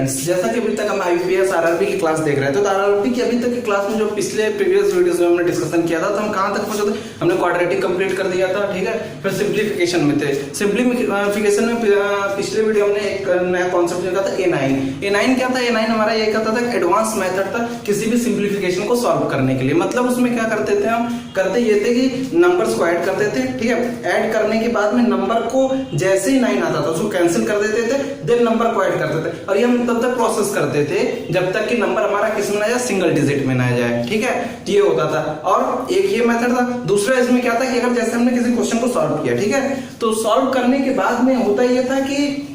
Students, जैसा कि अभी तक हम आईपीएस आरआरबी की क्लास देख रहे थे, तो आरआरबी की अभी तक की क्लास में जो पिछले प्रीवियस वीडियोस में हमने डिस्कशन किया था, तो हम कहां तक पहुंचे थे? हमने क्वाड्रेटिक कंप्लीट कर दिया था, ठीक है। फिर सिंप्लीफिकेशन में थे। सिंप्लीफिकेशन में पिछले वीडियो हमने एक नया कॉन्सेप्ट देखा था A9। A9 क्या था? A9 हमारा ये कहता था एडवांस मेथड था किसी भी सिंप्लीफिकेशन को सॉल्व करने के लिए। मतलब उसमें क्या करते थे हम? करते ये थे कि नंबर्स को ऐड करते थे, ठीक है। ऐड करने के बाद में नंबर को जैसे ही 9 आता था उसको कैंसिल कर देते थे, देन नंबर को ऐड करते थे, और ये हम तब तक प्रोसेस करते थे जब तक कि नंबर हमारा किस में ना जाए, सिंगल डिजिट में ना जाए, ठीक है। ये होता था। और एक ये मेथड था। दूसरा इसमें क्या था कि अगर जैसे हमने किसी क्वेश्चन को सॉल्व किया, ठीक है, तो सॉल्व करने के बाद में होता ये था कि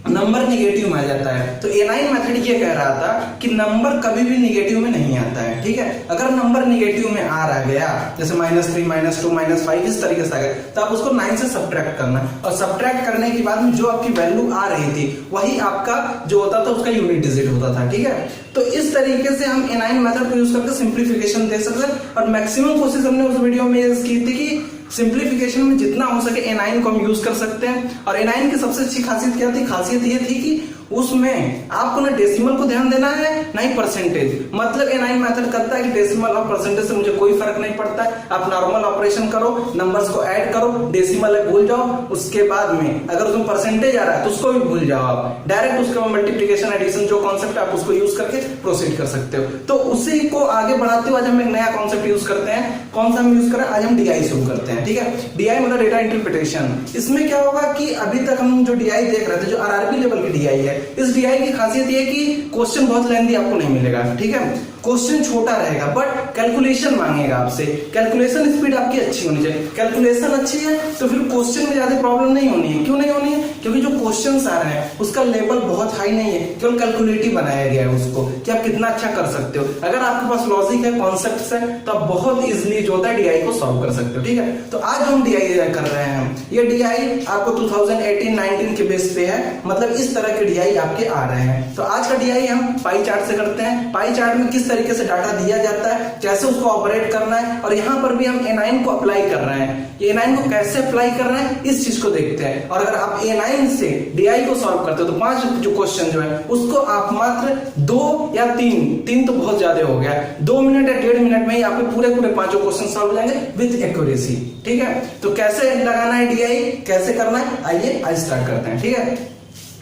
नंबर निगेटिव में आ जाता है। तो A9 मेथड ये कह रहा था कि नंबर कभी भी निगेटिव में नहीं आता है, ठीक है। अगर नंबर निगेटिव में आ रहा गया, जैसे -3, -2, -5 इस तरीके से आ गया, तो आप उसको 9 से सब्ट्रैक्ट करना, और सब्ट्रैक्ट करने के बाद में जो आपकी वैल्यू आ रही थी वही आपका जो होता था उसका यूनिट डिजिट होता था, ठीक है। तो इस तरीके से हम A9 मेथड को यूज करके सिंप्लीफिकेशन दे सकते हैं, और मैक्सिमम कोशिश हमने उस वीडियो में की थी कि सिंप्लीफिकेशन में जितना हो सके A9 को हम यूज कर सकते हैं। और A9 की सबसे अच्छी खासियत क्या थी? खासियत ये थी कि उसमें आपको ना डेसिमल को ध्यान देना है, ना ही परसेंटेज। मतलब A9 मेथड करता है कि डेसिमल और परसेंटेज से मुझे कोई फर्क नहीं पड़ता है, आप नॉर्मल ऑपरेशन करो, नंबर्स को ऐड करो, डेसिमल है भूल जाओ, उसके बाद में अगर उसमें परसेंटेज आ रहा है तो उसको भी भूल जाओ, आप डायरेक्ट उसका मल्टीप्लिकेशन एडिशन जो कॉन्सेप्ट है आप उसको यूज करके प्रोसीड कर सकते हो। तो उसी को आगे बढ़ाते हुए आज हम एक नया कॉन्सेप्ट यूज करते हैं। कौन सा हम यूज करें? आज हम DI शुरू करते हैं, ठीक है। DI मतलब डेटा इंटरप्रिटेशन। इसमें क्या होगा कि अभी तक हम जो DI देख रहे थे, जो आरआरबी लेवल की DI है, इस DI की खासियत ये है कि क्वेश्चन बहुत लेंथी आपको नहीं मिलेगा, ठीक है। क्वेश्चन छोटा रहेगा बट कैलकुलेशन मांगेगा आपसे। कैलकुलेशन स्पीड आपकी अच्छी होनी चाहिए। कैलकुलेशन अच्छी है तो फिर क्वेश्चन में ज्यादा प्रॉब्लम नहीं होनी है। क्यों नहीं होनी है? क्योंकि जो क्वेश्चंस आ रहे हैं उसका लेवल बहुत हाई नहीं है, केवल कैलकुलेटिव बनाया गया है उसको कि आप कितना अच्छा कर सकते हो। अगर आपके पास लॉजिक है, कॉन्सेप्ट्स है, तो आप बहुत इजीली जो होता है DI को सॉल्व कर सकते हो, ठीक है। तो आज हम DI कर रहे हैं। ये DI आपको 2018-19 के बेस पे है, मतलब इस तरह के DI आपके आ रहे हैं। तो आज का DI हम पाई चार्ट से करते हैं। पाई चार्ट में किस तरीके से डाटा दिया जाता है, कैसे उसको ऑपरेट करना है, और यहाँ पर भी हम A9 को अप्लाई कर रहे हैं। A9 को कैसे अप्लाई कर रहे हैं इस चीज को देखते हैं। और अगर आप A9 से DI को सॉल्व करते हो तो 5 जो क्वेश्चन जो है उसको आप मात्र 2 या 3 तो बहुत ज्यादा हो गया, 2 मिनट या 1.5 मिनट में ही आपके पूरे 5 क्वेश्चन सॉल्व हो जाएंगे विद एक्यूरेसी, ठीक है। तो कैसे लगाना है DI, कैसे करना है, आइए आज स्टार्ट करते हैं, ठीक है।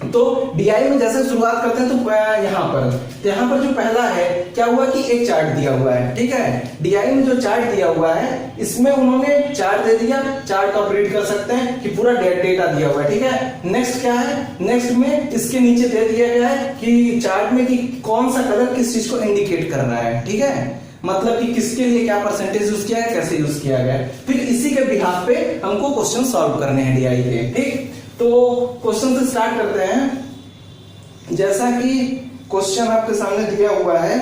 तो DI में जैसे शुरुआत करते हैं तो यहाँ पर जो पहला है क्या हुआ कि एक चार्ट दिया हुआ है, ठीक है। DI में जो चार्ट दिया हुआ है इसमें उन्होंने चार्ट दे दिया, चार्ट को आप रीड कर सकते हैं कि पूरा डेटा दिया हुआ है, ठीक है। नेक्स्ट क्या है? नेक्स्ट में इसके नीचे दे दिया गया है कि चार्ट में कि कौन सा कलर किस चीज को इंडिकेट कर रहा है, ठीक है। मतलब कि किसके लिए क्या परसेंटेज यूज किया है, कैसे यूज किया गया है। फिर इसी के बिहाफ पे हमको क्वेश्चन सॉल्व करने हैं DI के, ठीक। तो क्वेश्चन से स्टार्ट करते हैं। जैसा कि क्वेश्चन आपके सामने दिया हुआ है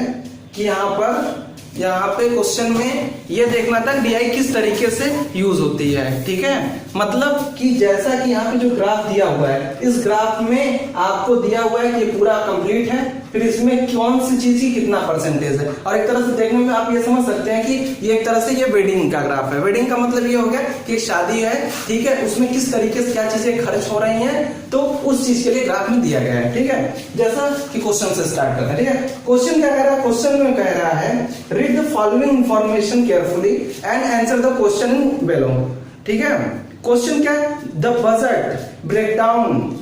कि यहाँ पे क्वेश्चन में ये देखना था DI किस तरीके से यूज होती है, ठीक है। मतलब कि जैसा कि यहाँ पे जो ग्राफ दिया हुआ है, इस ग्राफ में आपको दिया हुआ है कि ये पूरा कंप्लीट है, फिर इसमें कौन सी चीज की कितना परसेंटेज है। और एक तरह से देखने में आप ये समझ सकते हैं कि ये एक तरह से ये वेडिंग का ग्राफ है। वेडिंग का मतलब ये हो गया कि शादी है, ठीक है, उसमें किस तरीके से क्या चीजें खर्च हो रही हैं, तो उस चीज के लिए ग्राफ में दिया गया है, ठीक है। जैसा कि क्वेश्चन से स्टार्ट करते हैं, ठीक है। क्वेश्चन क्या कह रहा है? क्वेश्चन में कह रहा है read the following information carefully and answer the question in below, ठीक है। क्वेश्चन क्या है? The budget breakdown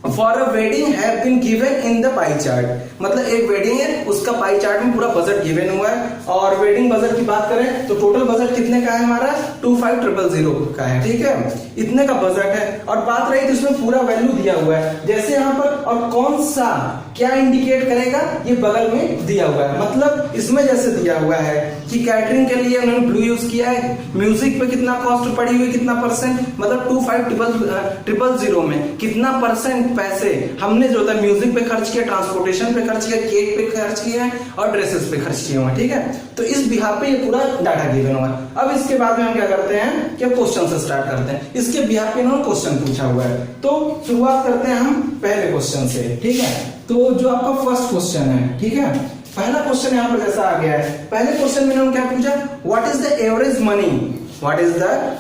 for a wedding have been given in the pie chart. मतलब एक वेडिंग है, उसका पाई चार्ट में पूरा बजट गिवन हुआ है। और वेडिंग बजट की बात करें तो टोटल बजट कितने का है हमारा? 25,000 का है, ठीक है। इतने का बजट है। और बात रही तो इसमें पूरा वैल्यू दिया हुआ है जैसे यहाँ पर, और कौन सा क्या इंडिकेट करेगा ये बगल में दिया हुआ है। मतलब इसमें जैसे दिया हुआ है कि कैटरिंग के लिए उन्होंने ब्लू यूज किया है, म्यूजिक पे कितना कॉस्ट पड़ी हुई, कितना परसेंट, मतलब 25,000 में कितना परसेंट पैसे हमने जो था म्यूजिक पे खर्च किया, ट्रांसपोर्टेशन पे खर्च किया, केक पे खर्च किया है, और ड्रेसेस पे खर्च किए हुए, ठीक है। तो इस बिहाफ पे ये पूरा डाटा गिवन हुआ है। अब इसके बाद में हम क्या करते हैं कि क्वेश्चन से स्टार्ट करते हैं। इसके बिहाफ पे इन्होंने क्वेश्चन पूछा हुआ है, तो शुरुआत करते हैं हम पहले क्वेश्चन से, ठीक है। तो जो आपका फर्स्ट क्वेश्चन है, ठीक है, पहला क्वेश्चन यहाँ पर जैसा आ गया है। पहले क्वेश्चन में इन्होंने क्या पूछा? What is the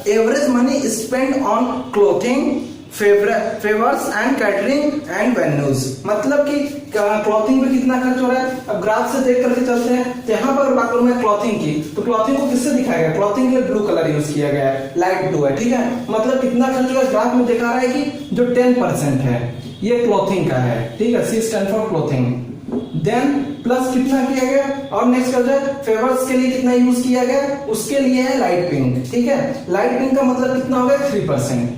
average money spend on clothing favours and catering and venues, मतलब कि क्लॉथिंग पे कितना खर्च हो रहा है। अब ग्राफ से देख करके चलते हैं, तो यहाँ पर बात करूं मैं क्लॉथिंग की, तो क्लॉथिंग को किससे दिखाया गया, क्लॉथिंग के लिए ब्लू कलर यूज किया गया है, लाइट ब्लू है, ठीक है। मतलब कितना खर्च हुआ ग्राफ में दिखा रहा है कि जो 10% है ये क्लॉथिंग का है, ठीक है, C stand for clothing. Then plus कितना किया गया, और नेक्स्ट कर जाए फेवर्स के लिए कितना यूज किया गया, उसके लिए है लाइट पिंक, ठीक है। लाइट पिंक का मतलब कितना हो गया 3%,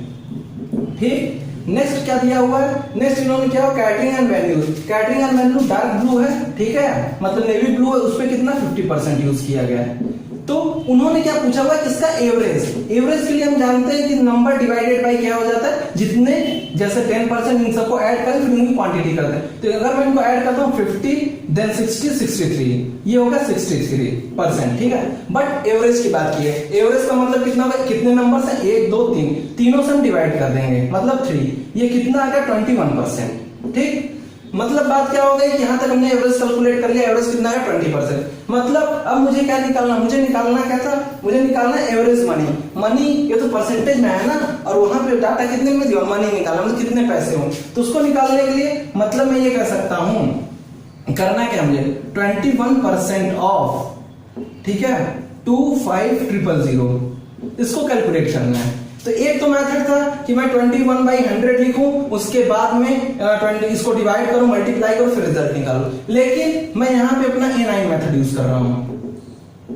ठीक। नेक्स्ट क्या दिया हुआ है, नेक्स्ट इन्होंने क्या हो catering and venues, catering and venue dark blue है, ठीक है, मतलब नेवी ब्लू है, उस पे कितना 50% यूज किया गया है। तो उन्होंने क्या पूछा हुआ किसका एवरेज, एवरेज के लिए हम जानते हैं कि नंबर डिवाइडेड बाय क्या हो जाता है, जितने जैसे 10% इन सबको ऐड करें फिर उनकी क्वांटिटी करते हैं। तो अगर मैं इनको ऐड करता हूं 50 देन 60 63, ये होगा 63%, ठीक है। बट एवरेज की बात की है, एवरेज का मतलब कितना होगा, कितने नंबर है 1 2 3, तीनों से हम डिवाइड कर देंगे मतलब 3, ये कितना आ गया 21%, ठीक। मतलब बात क्या हो गई कि यहां तक हमने एवरेज कैलकुलेट कर लिया, एवरेज कितना है 20%। मतलब अब मुझे क्या निकालना, मुझे निकालना क्या था, मुझे निकालना एवरेज मनी, मनी ये तो परसेंटेज में है ना, और वहां पे डाटा कितने में दिया, मनी निकालना मतलब कितने पैसे हो, तो उसको निकालने के लिए मतलब मैं ये कह सकता हूं, करना क्या मुझे 21% ऑफ, ठीक है 25000, इसको कैलकुलेट करना है। तो एक तो मेथड था कि मैं 21/100 लिखूं, उसके बाद में 20 इसको डिवाइड करूं, मल्टीप्लाई करूं, फिर रिजल्ट निकालूं। लेकिन मैं यहां पे अपना A9 मेथड यूज कर रहा हूं।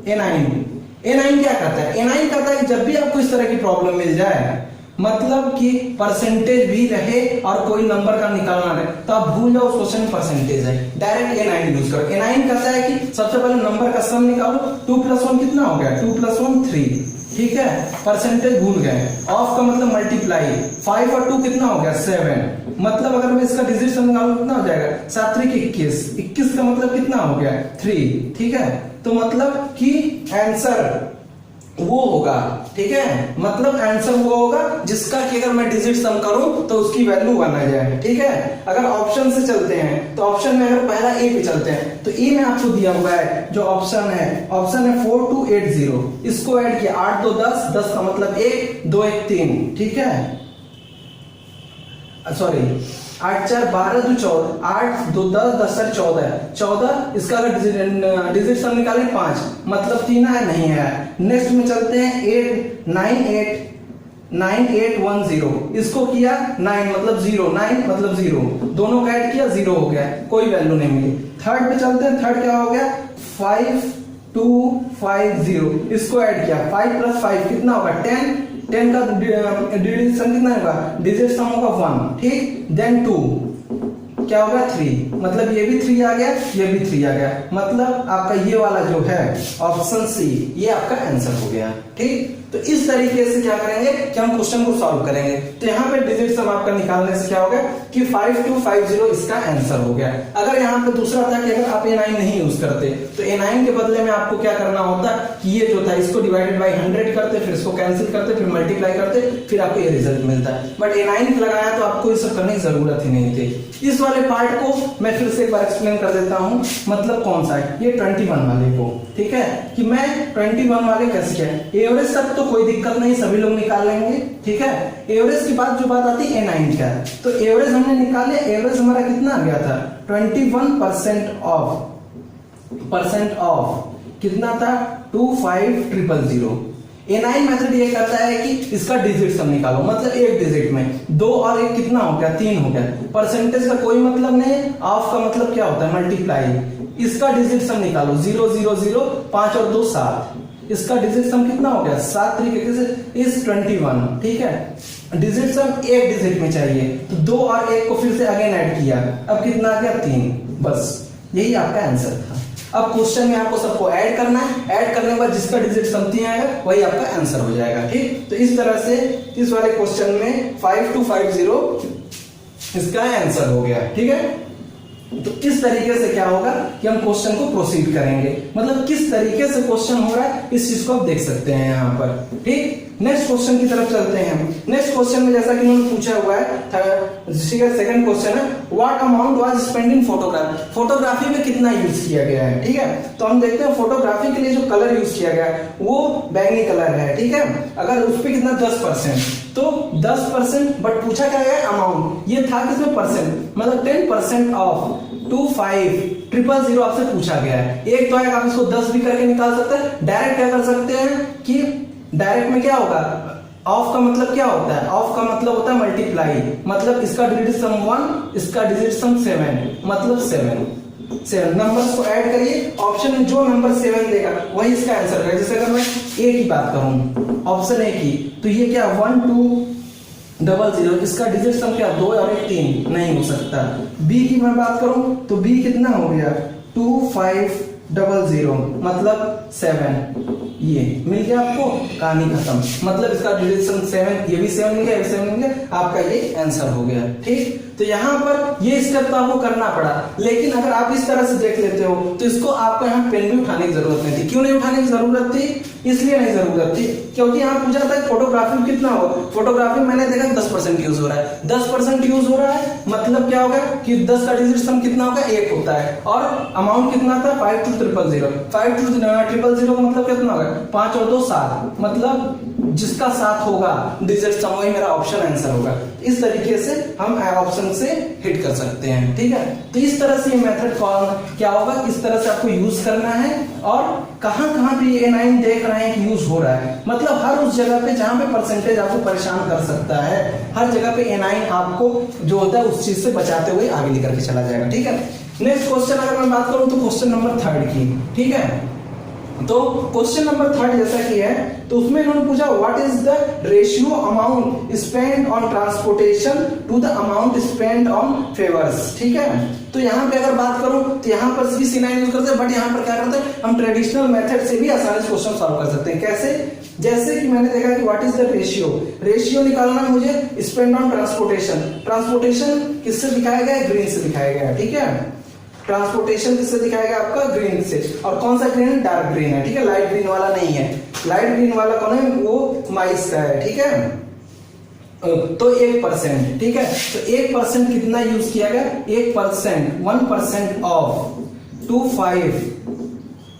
A9 क्या करता है, A9 कहता है कि जब भी आपको इस तरह की प्रॉब्लम मिल जाए, मतलब कि परसेंटेज भी रहे और कोई नंबर का निकालना रहे, तो आप भूल जाओ उस क्वेश्चन में परसेंटेज है, डायरेक्ट A9 यूज करो। A9 कहता है कि सबसे पहले नंबर का सम निकालो, 2 + 1 कितना हो गया, 2 + 1 3, ठीक है, परसेंटेज भूल गए। ऑफ का मतलब मल्टीप्लाई, 5 और 2 कितना हो गया 7, मतलब अगर मैं इसका डिजिट सम निकालूं कितना हो जाएगा 7 3 21, 21 का मतलब कितना हो गया 3, ठीक है। तो मतलब कि आंसर वो होगा, ठीक है, मतलब आंसर वो होगा जिसका कि अगर मैं डिजिट सम करूं तो उसकी वैल्यू 1 आ जाए, ठीक है। अगर ऑप्शन से चलते हैं तो ऑप्शन में अगर पहला ए पे चलते हैं, तो ए में आपको दिया हुआ है जो ऑप्शन है 4280, इसको ऐड किया 8 2 10, 10 का मतलब 1 2 1 3, ठीक है, सॉरी 8 4 12 2 14, 8 2 10 10 4 14, इसका अगर डिजिट सम निकाले 5, मतलब 3 है नहीं है। नेक्स्ट में चलते हैं 8 9 8 1 0, इसको किया 9 मतलब 0, 9 मतलब 0, दोनों का ऐड किया 0 हो गया, कोई वैल्यू नहीं मिली। थर्ड पे चलते हैं, थर्ड क्या हो गया 5 2 5 0, इसको ऐड किया 5 + 5 कितना होगा 10, 10 का डिजिट सम कितना होगा, डिजिट सम होगा 1, ठीक। देन 2 क्या होगा 3, मतलब ये भी 3 आ गया, ये भी 3 आ गया, मतलब आपका ये वाला जो है ऑप्शन सी ये आपका आंसर हो गया, ठीक। तो इस तरीके से क्या करेंगे कि हम क्वेश्चन को सॉल्व करेंगे। तो यहाँ पे डिजिट सम आपका निकालने से क्या होगा कि 5250 इसका आंसर हो गया। अगर यहाँ पे दूसरा था कि अगर आप A9 नहीं यूज करते तो A9 के बदले में आपको क्या करना होता कि ये जो था इसको डिवाइडेड बाय 100 करते, फिर इसको कैंसिल करते, फिर मल्टीप्लाई करते, फिर आपको ये रिजल्ट मिलता है। बट A9 लगाया तो आपको ये सब करने की जरूरत ही नहीं थी। इस वाले पार्ट को मैं फिर से एक बार एक्सप्लेन कर देता हूँ, मतलब कौन सा है ये 21 वाले को, ठीक है, कि मैं 21 वाले कैसे किया। एवरेज तक तो कोई दिक्कत नहीं, सभी लोग निकाल लेंगे, ठीक है। एवरेज के बाद जो बात आती है A9 का, तो एवरेज हमने निकाले, एवरेज हमारा कितना आ गया था 21% ऑफ कितना था 25000। A9 मेथड ये करता है कि इसका डिजिट सम निकालो, मतलब एक डिजिट में 2 और 1 कितना हो गया 3 हो गया। परसेंटेज का कोई मतलब नहीं है, ऑफ का मतलब क्या होता है मल्टीप्लाई, इसका डिजिट सम निकालो 0 0 0, 5 और 2 7, इसका डिजिट सम कितना हो गया 7 तरीके से इस 21, ठीक है। डिजिट सम एक डिजिट में चाहिए, तो 2 और 1 को फिर से अगेन ऐड किया, अब कितना आ गया 3, बस यही आपका आंसर था। अब क्वेश्चन में आपको सबको ऐड करना है, ऐड करने के बाद जिसका डिजिट सम 3 आएगा वही आपका आंसर हो जाएगा, ठीक। तो इस तरह से इस वाले क्वेश्चन में 5250 इसका आंसर हो गया, ठीक है। तो इस तरीके से क्या होगा कि हम क्वेश्चन को प्रोसीड करेंगे, मतलब किस तरीके से क्वेश्चन हो रहा है इस चीज को आप देख सकते हैं यहाँ पर, ठीक। नेक्स्ट क्वेश्चन की तरफ चलते हैं हम। नेक्स्ट क्वेश्चन में जैसा कि उन्होंने पूछा हुआ है, सेकंड क्वेश्चन है, what amount was spend in photography. Photography में कितना यूज किया गया है, ठीक है। तो हम देखते हैं फोटोग्राफी के लिए जो कलर यूज किया गया है वो बैंगनी कलर है, ठीक है। अगर उस पर कितना 10%, तो 10%, बट पूछा क्या है अमाउंट, ये था किसमें परसेंट, मतलब 10% ऑफ 25,000 आपसे पूछा गया है। एक तो है आप इसको 10 भी करके निकाल सकते हैं, डायरेक्ट क्या कर सकते हैं कि डायरेक्ट में क्या होगा, ऑफ का मतलब क्या होता है, ऑफ का मतलब होता है मल्टीप्लाई, मतलब इसका डिजिट सम 1, इसका डिजिट सम 7, मतलब 7 नंबर्स को ऐड करिए, ऑप्शन में जो नंबर 7 देगा वही इसका आंसर है। जैसे अगर मैं ए की बात करूं, ऑप्शन ए की, तो ये क्या 1200, इसका डिजिट सम क्या 2 और 1 3, नहीं हो सकता। बी की मैं बात करूं तो बी कितना हो गया 2500, मतलब 7, ये मिल गया आपको, कहानी खत्म। मतलब इसका डिजिट सम 7, ये भी 7 मिल गया, ये 7 मिल गया, आपका ये आंसर हो गया, ठीक। तो यहाँ पर ये स्टेप तो आपको करना पड़ा, लेकिन अगर आप इस तरह से देख लेते हो तो इसको आपको यहाँ पेन भी उठाने की जरूरत नहीं थी। क्यों नहीं उठाने की जरूरत थी, इसलिए नहीं जरूरत थी क्योंकि यहाँ पूछा था फोटोग्राफी में कितना हो, फोटोग्राफी मैंने देखा 10% यूज हो रहा है, 10% यूज हो रहा है, मतलब क्या होगा कि 10 का डिजिट सम कितना होगा 1 होता है, और अमाउंट कितना था 52,000, 52,000 मतलब कितना होगा 5 और 2 7, मतलब जिसका 7 होगा डिजिट सम वही मेरा ऑप्शन आंसर होगा। इस तरीके से हम ऑप्शन से हिट कर सकते हैं, ठीक है। तो इस तरह से ये मेथड क्या होगा, किस तरह से आपको यूज करना है, और कहां कहां पे ये A9 देख रहे हैं कि यूज हो रहा है, मतलब हर उस जगह पे जहां पे परसेंटेज आपको परेशान कर सकता है, हर जगह पे A9 आपको जो होता है उस चीज से बचाते हुए आगे लेकर के चला जाएगा, ठीक है। नेक्स्ट क्वेश्चन अगर मैं बात करूं तो क्वेश्चन नंबर 3 की, ठीक है। तो क्वेश्चन नंबर 3 जैसा कि है, तो उसमें इन्होंने पूछा what is the ratio amount spend on transportation to the amount spend on favours, ठीक है। तो यहाँ पे अगर बात करूं तो यहाँ पर भी C9 यूज करते हैं, बट यहाँ पर क्या करते हैं हम ट्रेडिशनल मेथड से भी आसानी से क्वेश्चन सॉल्व कर सकते हैं। कैसे, जैसे कि मैंने देखा कि व्हाट इज द रेशियो निकालना है मुझे स्पेंड ऑन ट्रांसपोर्टेशन। ट्रांसपोर्टेशन किससे दिखाया गया है, ग्रीन से दिखाया गया है, ठीक है। ट्रांसपोर्टेशन किससे दिखाएगा आपका ग्रीन से, और कौन सा ग्रीन है, डार्क ग्रीन है, ठीक है। लाइट ग्रीन वाला नहीं है, लाइट ग्रीन वाला कौन है, वो माइस का है, ठीक है। तो 1%, ठीक है। तो 1% कितना यूज किया गया, 1% ऑफ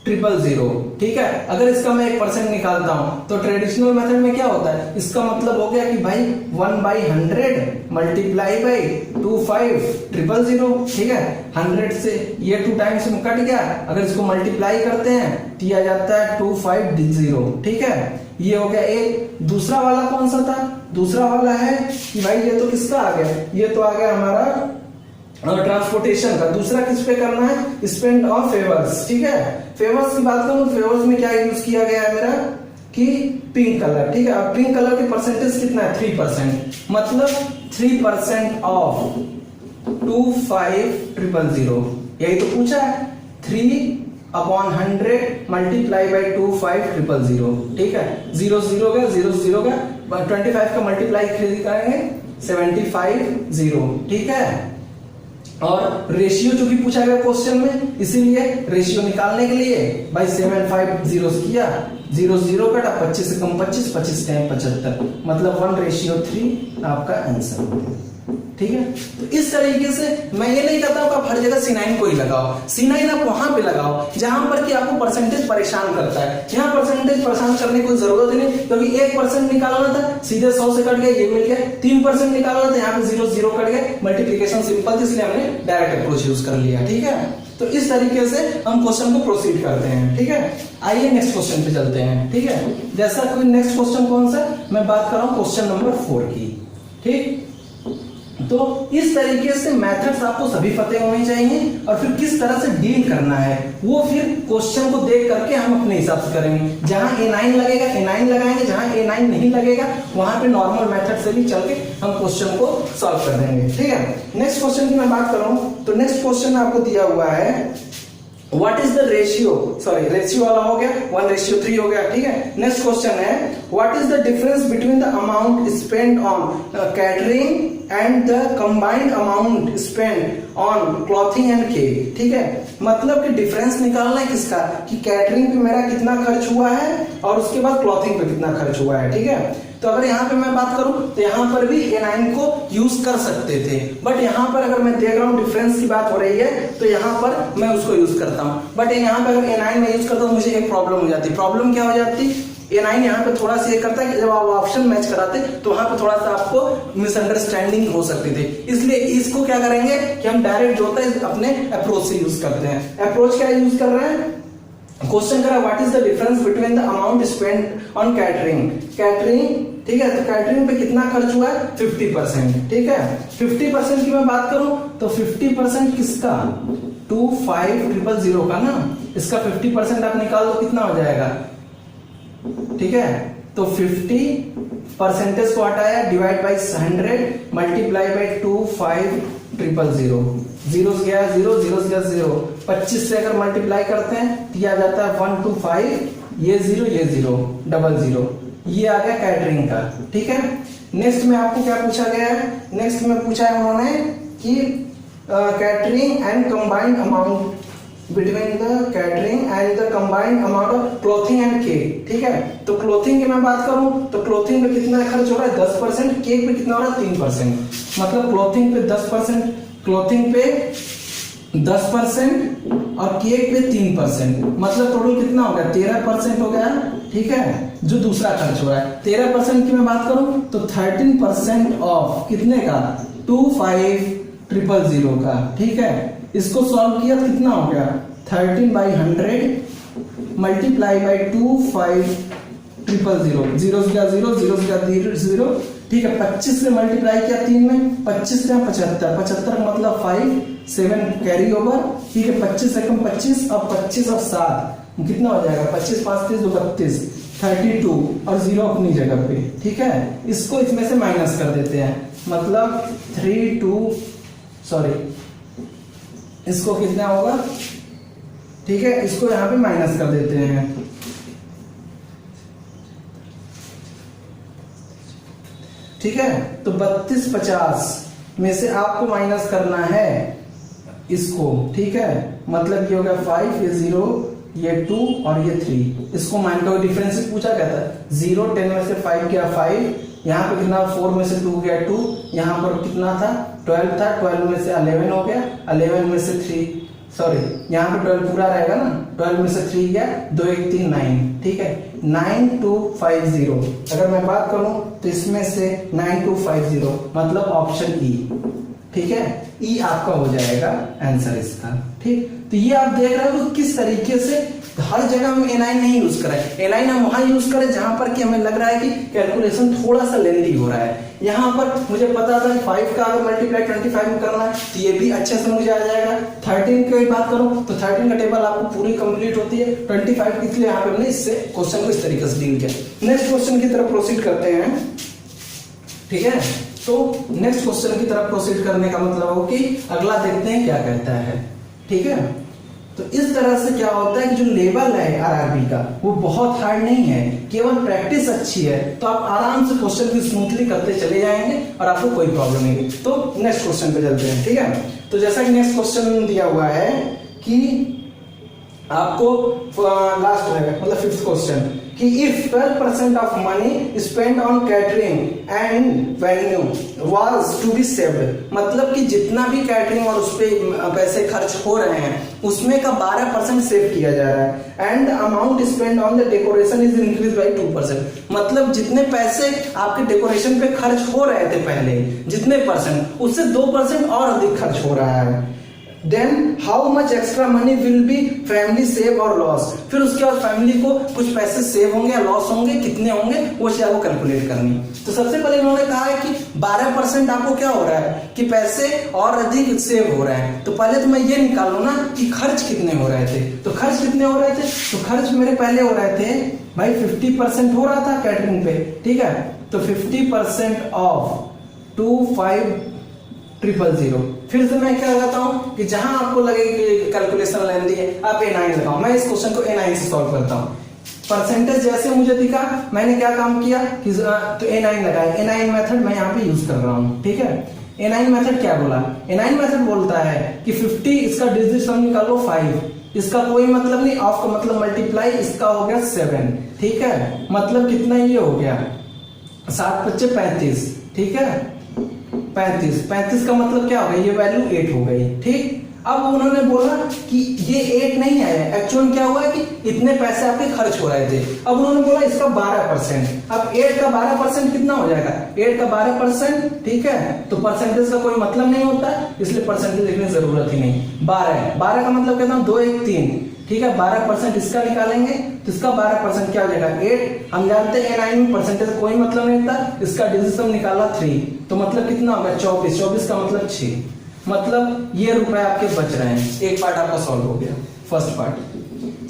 25,000, ठीक है। अगर इसका मैं 1% निकालता हूं तो ट्रेडिशनल मेथड में क्या होता है, इसका मतलब हो गया कि भाई 1/100 मल्टीप्लाई बाई 25,000, ठीक है। 100 से ये 2 टाइम्स में कट गया, अगर इसको मल्टीप्लाई करते हैं तो आ जाता है 250, ठीक है। ये हो गया एक। दूसरा वाला कौन सा था, दूसरा वाला है कि भाई ये तो किसका आ गया, ये तो आ गया हमारा ट्रांसपोर्टेशन का। दूसरा किस पे करना है, स्पेंड ऑन फेवर्स, ठीक है। फेवर्स की बात करूं, फेवर्स में क्या यूज किया गया है मेरा कि पिंक कलर, ठीक है। अब पिंक कलर की परसेंटेज कितना है 3%, मतलब 3% ऑफ 25,000, यही तो पूछा है। 3/100 मल्टीप्लाई बाई 25,000, ठीक है। 0 0 का 0 0 का 25 का मल्टीप्लाई करेंगे 75,000, ठीक है। और रेशियो जो भी पूछा गया क्वेश्चन में, इसीलिए रेशियो निकालने के लिए भाई 750 किया, 0 0 कटा, 25 से कम 25, 25 टाइम 75, मतलब 1:3 आपका आंसर, ठीक है। तो इस तरीके से मैं ये नहीं कहता हूं आप हर जगह C9 को ही लगाओ, C9 आप वहां पे लगाओ जहां पर कि आपको परसेंटेज परेशान करता है। यहाँ परसेंटेज परेशान करने की कोई जरूरत ही नहीं, क्योंकि 1% निकालना था, सीधे 100 से कट गया, ये मिल गया। 3% निकालना था, यहाँ पे 0 0 कट गया, मल्टीप्लीकेशन सिंपल थी, इसलिए हमने डायरेक्ट अप्रोच यूज कर लिया, ठीक है। तो इस तरीके से हम क्वेश्चन को प्रोसीड करते हैं, ठीक है। आइए नेक्स्ट क्वेश्चन पे चलते हैं, ठीक है। जैसा कोई नेक्स्ट क्वेश्चन कौन सा, मैं बात कर रहा हूं क्वेश्चन नंबर 4 की, ठीक। तो इस तरीके से मेथड्स आपको सभी पते होने चाहिए, और फिर किस तरह से डील करना है वो फिर क्वेश्चन को देख करके हम अपने हिसाब से करेंगे। जहां A9 लगेगा A9 लगाएंगे, जहां A9 नहीं लगेगा वहां पे नॉर्मल मेथड से भी चल के हम क्वेश्चन को सॉल्व कर देंगे, ठीक है। नेक्स्ट क्वेश्चन की मैं बात कर रहा हूं, तो नेक्स्ट क्वेश्चन आपको दिया हुआ है what is the ratio, sorry ratio वाला हो गया, 1:3 हो गया, ठीक है। नेक्स्ट क्वेश्चन है what is the difference between the amount spend on catering and the combined amount spend on clothing and cake, ठीक है। मतलब कि डिफरेंस निकालना है किसका, कि कैटरिंग पे मेरा कितना खर्च हुआ है और उसके बाद क्लॉथिंग पे कितना खर्च हुआ है, ठीक है। तो अगर यहाँ पे मैं बात करूं तो यहाँ पर भी A9 को यूज कर सकते थे, बट यहाँ पर अगर मैं देख रहा हूँ डिफरेंस की बात हो रही है तो यहाँ पर मैं उसको यूज करता हूँ। बट यहाँ पे अगर A9 में यूज करता हूँ मुझे एक प्रॉब्लम हो जाती है। प्रॉब्लम क्या हो जाती, A9 यहाँ पे थोड़ा सा ये करता है कि जब आप ऑप्शन मैच कराते तो वहां पे थोड़ा सा आपको मिसअंडरस्टैंडिंग हो सकती थी। इसलिए इसको क्या करेंगे कि हम डायरेक्ट जो होता है अपने अप्रोच से यूज करते हैं। अप्रोच क्या यूज कर रहे हैं, क्वेश्चन करा what is the difference between the amount spend on catering, ठीक है। तो कैटरिंग पे कितना खर्च हुआ है 50%, ठीक है। 50% की मैं बात करूं तो 50% किसका 25,000 का ना, इसका 50% आप निकाल दो कितना हो जाएगा, ठीक है। तो 50 परसेंटेज को हटाया, divide by 100 multiply by 25,000, zero से गया 0, 0 से गया 0, 25 से अगर मल्टीप्लाई करते हैं तो यह आ जाता है 125, ये 0 ये 0, 00, ये आ गया कैटरिंग का, ठीक है। नेक्स्ट में आपको क्या पूछा गया है, नेक्स्ट में पूछा है उन्होंने कि catering and combined amount between the catering and the combined amount of clothing and cake, ठीक है। तो क्लॉथिंग की मैं बात करूं तो क्लॉथिंग पे कितना खर्च हो रहा है 10%, केक पे कितना हो रहा है 3%, मतलब क्लॉथिंग पे 10%, क्लॉथिंग पे 10% और केक पे 3%, मतलब टोटल कितना हो गया 13% हो गया, ठीक है। जो दूसरा खर्च हो रहा है 13% की मैं बात करूं तो 13% ऑफ कितने का 25,000 का, ठीक है। इसको सॉल्व किया तो कितना हो गया 13/100 मल्टीप्लाई बाई 25,000, 0 से गया 0, 0 से गया 0, ठीक है। 25 से मल्टीप्लाई किया 3 में, 25 से 75, 75 मतलब 5, 7 कैरी ओवर, ठीक है। 25 से कम 25 और 25 और 7 कितना हो जाएगा 25 5 30 32, 32 और 0 अपनी जगह पे, ठीक है। इसको इसमें से माइनस कर देते हैं, मतलब 3 इसको कितना होगा, ठीक है। इसको यहां पे माइनस कर देते हैं, ठीक है। तो 3250 में से आपको माइनस करना है इसको, ठीक है। मतलब ये हो गया 5, ये 0, ये 2 और ये 3, इसको मान लो डिफरेंस पूछा गया था 0, 10 में से 5 गया 5, यहाँ पे कितना 4 में से 2 गया 2, यहाँ पर कितना था 12 था, 12 में से 11 हो गया, 11 में से 3 यहाँ पे 12 पूरा रहेगा ना, 12 में से 3 गया 2 1 3 9, ठीक है। 9250 अगर मैं बात करूं तो इसमें से 9250 मतलब ऑप्शन ई, ठीक है। ई आपका हो जाएगा आंसर इसका, ठीक। तो ये आप देख रहे हो किस तरीके से हर जगह हम A9 नहीं यूज करें, A9 हम वहां यूज करें जहां पर कि हमें लग रहा है कि कैलकुलेशन थोड़ा सा लेंदी हो रहा है। यहाँ पर मुझे पता था 5 का अगर मल्टीप्लाई 25 में करना है तो ये भी अच्छे से मुझे आ जाएगा। 13 की बात करूं तो 13 का टेबल आपको पूरी कंप्लीट होती है, 25 की, इसलिए यहाँ पे हमने इससे क्वेश्चन को इस तरीके से डील किया। नेक्स्ट क्वेश्चन की तरफ प्रोसीड करते हैं, ठीक है। तो नेक्स्ट क्वेश्चन की तरफ प्रोसीड करने का मतलब हो कि अगला देखते हैं क्या कहता है, ठीक है। तो इस तरह से क्या होता है कि जो लेवल है आरआरबी का वो बहुत हार्ड नहीं है, केवल प्रैक्टिस अच्छी है तो आप आराम से क्वेश्चन को स्मूथली करते चले जाएंगे और आपको कोई प्रॉब्लम नहीं। तो नेक्स्ट क्वेश्चन पे चलते हैं, ठीक है। तो जैसा कि नेक्स्ट क्वेश्चन दिया हुआ है कि आपको लास्ट है मतलब 5th क्वेश्चन कि if 12% of money spend on catering and venue was to be saved, मतलब कि जितना भी कैटरिंग और उस पे पैसे खर्च हो रहे हैं उसमें का 12% सेव किया जा रहा है, and amount spend on the decoration is increase by 2%, मतलब जितने पैसे आपके डेकोरेशन पे खर्च हो रहे थे पहले जितने परसेंट उससे 2% और अधिक खर्च हो रहा है। Then how much extra money will be family save और लॉस, फिर उसके बाद फैमिली को कुछ पैसे सेव होंगे या लॉस होंगे, कितने होंगे वो चीज आपको कैलकुलेट करनी। तो सबसे पहले इन्होंने कहा है कि 12% आपको क्या हो रहा है कि पैसे और अधिक सेव हो रहे हैं। तो पहले तो मैं ये निकालू ना कि खर्च कितने हो रहे थे। तो खर्च कितने हो रहे थे, तो खर्च मेरे पहले हो रहे थे भाई 50% हो रहा था कैटरिंग पे, ठीक है। तो 50% ऑफ 25,000, फिर से मैं क्या लगाता हूं कि जहां आपको लगे कि कैलकुलेशन लेंदी है आप A9 लगाओ। मैं इस क्वेश्चन को A9 से सॉल्व करता हूं। परसेंटेज जैसे मुझे दिखा, मैंने क्या काम किया कि तो A9 लगाया। A9 मेथड मैं यहाँ पे यूज कर रहा हूँ, ठीक है। A9 मेथड क्या बोला? A9 मेथड बोलता है कि 50 इसका डिजिट सम निकालो 5, इसका कोई मतलब नहीं, ऑफ का मतलब मल्टीप्लाई, इसका हो गया 7, ठीक है। मतलब कितना ये हो गया 7 × 5 = 35, ठीक है। 35 का मतलब क्या हो गया, ये वैल्यू 8 हो गई, ठीक। अब उन्होंने बोला कि ये 8 नहीं आया, एक्चुअल क्या हुआ है कि इतने पैसे आपके खर्च हो रहे थे। अब उन्होंने बोला इसका 12%। अब 8 का 12% कितना हो जाएगा, 8 का 12%, ठीक है। तो परसेंटेज का कोई मतलब नहीं होता है, इसलिए परसेंटेज लिखने की जरूरत ही नहीं। 12 का मतलब कितना, 2 1 3, ठीक है। 12% इसका निकालेंगे तो इसका 12% क्या हो जाएगा 8। हम जानते हैं A9 में परसेंटेज कोई मतलब नहीं था, इसका डिजिट सम निकाला 3, तो मतलब कितना होगा 24, 24 का मतलब 6, मतलब ये रुपए आपके बच रहे हैं। एक पार्ट आपका सॉल्व हो गया, फर्स्ट पार्ट।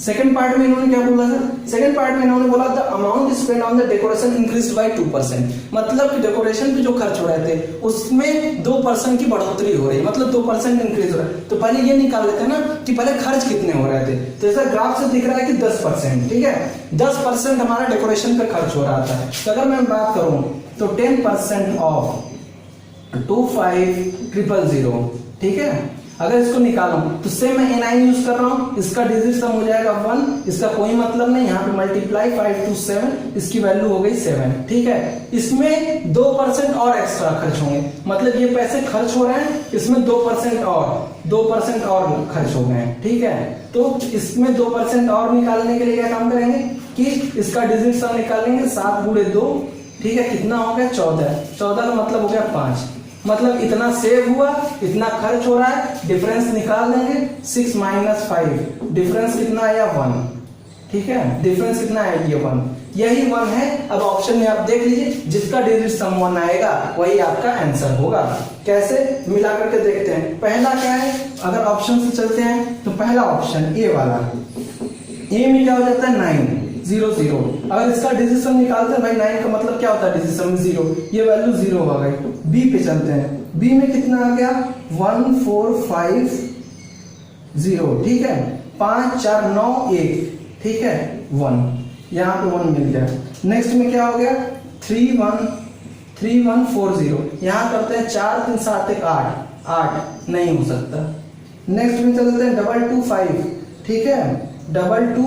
सेकंड पार्ट में इन्होंने क्या बोला सर, सेकंड पार्ट में इन्होंने बोला the amount spend on the decoration increased by 2%, मतलब कि डेकोरेशन पे जो खर्च हो रहे थे उसमें 2% की बढ़ोतरी हो रही है, मतलब 2% इंक्रीज हो रहा है। तो पहले ये निकाल लेते हैं ना कि पहले खर्च कितने हो रहे थे। तो ऐसा ग्राफ से दिख रहा है कि 10%, ठीक है। 10% हमारा डेकोरेशन पे खर्च हो रहा था। तो अगर मैं बात करूं तो 10% ऑफ 25,000, ठीक है। अगर इसको निकालूं तो सेम मैं A9 यूज कर रहा हूं, इसका डिजिट सम हो जाएगा 1, इसका कोई मतलब नहीं, यहाँ पे मल्टीप्लाई 5 × 7, इसकी वैल्यू हो गई 7, ठीक है। इसमें 2% और एक्स्ट्रा खर्च होंगे, मतलब ये पैसे खर्च हो रहे हैं, इसमें 2% और खर्च हो गए हैं, ठीक है। तो इसमें 2% और निकालने के लिए क्या काम करेंगे कि इसका डिजिट सम निकालेंगे, 7 × 2, ठीक है। कितना हो गया 14, 14 का मतलब हो गया 5, मतलब इतना सेव हुआ, इतना खर्च हो रहा है, डिफरेंस निकाल देंगे। 6 - 5, डिफरेंस कितना आया 1, ठीक है। डिफरेंस कितना आया ये 1, यही 1 है। अब ऑप्शन में आप देख लीजिए, जिसका डिजिट सम 1 आएगा वही आपका आंसर होगा। कैसे मिला करके देखते हैं। पहला क्या है, अगर ऑप्शन से चलते हैं तो पहला ऑप्शन ए वाला, ए में क्या हो जाता है 9 0 0। अगर इसका डिजिट सम निकालते हैं भाई, 9 का मतलब क्या होता है डिजिट सम में 0, ये वैल्यू 0 हो गई। बी पे चलते हैं, बी में कितना आ गया 1 4 5 0, ठीक है। 5 4 9 1, ठीक है 1, यहाँ पे 1 मिल गया। नेक्स्ट में क्या हो गया 3 1 4 0, यहाँ करते हैं 4 3 7 1 8 नहीं हो सकता। नेक्स्ट में चलते हैं 2 2 5, ठीक है 2 2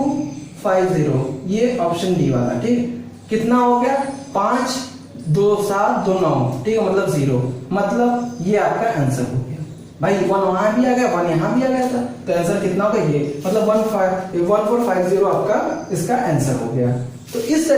5 0, ये ऑप्शन डी वाला, ठीक। कितना हो गया 5 2 7 2 9, ठीक है, मतलब 0, मतलब ये आपका आंसर हो गया भाई। 1 वहां भी आ गया, 1 यहाँ भी आ गया था, तो आंसर कितना होगा ये, मतलब 1450 आपका इसका आंसर हो गया। तो इस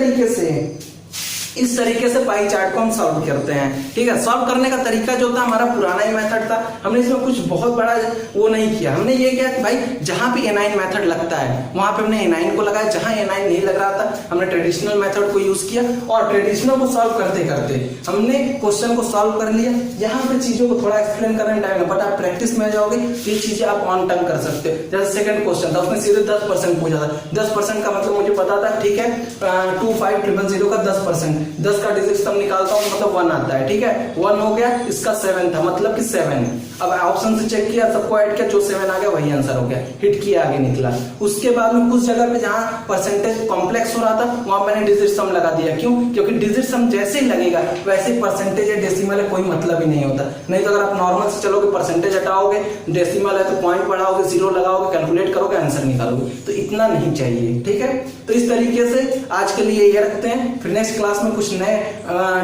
तरीके से पाई चार्ट को हम सॉल्व करते हैं, ठीक है। सॉल्व करने का तरीका जो था हमारा पुराना ही मेथड था, हमने इसमें कुछ बहुत बड़ा वो नहीं किया। हमने ये किया कि भाई जहां पे A9 मेथड लगता है वहां पे हमने A9 को लगाया, जहां A9 नहीं लग रहा था हमने ट्रेडिशनल मेथड को यूज किया, और ट्रेडिशनल को सॉल्व करते करते हमने क्वेश्चन को सॉल्व कर लिया। यहाँ पे चीजों को थोड़ा एक्सप्लेन करने में टाइम, बट आप प्रैक्टिस में जाओगे तो ये चीजें आप ऑन टाइम कर सकते हो। जैसे सेकंड क्वेश्चन था, उसने सीधे 10% पूछा था। 10% का मतलब मुझे पता था, ठीक है 25,000 का 10%, 10 का डिजिट सम निकालता हूं मतलब 1 आता है, ठीक है 1 हो गया। इसका 7 था, मतलब कि 7। अब ऑप्शन से चेक किया, सबको ऐड किया, जो 7 आ गया वही आंसर हो गया, हिट किया आगे निकला। उसके बाद में कुछ जगह पे जहां परसेंटेज कॉम्प्लेक्स हो रहा था वहां मैंने डिजिट सम लगा दिया। क्यों? क्योंकि डिजिट सम जैसे ही लगेगा वैसे परसेंटेज या डेसिमल है कोई मतलब ही नहीं होता। नहीं तो अगर आप नॉर्मल से चलोगे, परसेंटेज हटाओगे, डेसिमल है तो पॉइंट बढ़ाओगे, 0 लगाओगे, कैलकुलेट करोगे, आंसर निकालोगे, तो इतना नहीं चाहिए, ठीक है। तो इस तरीके से आज के लिए ये रखते हैं, फिर नेक्स्ट क्लास में कुछ नए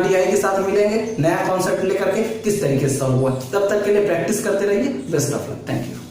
DI के साथ मिलेंगे, नया कॉन्सेप्ट लेकर के किस तरीके से सॉल्व हुआ। तब तक के लिए प्रैक्टिस करते रहिए। Best of luck, thank you.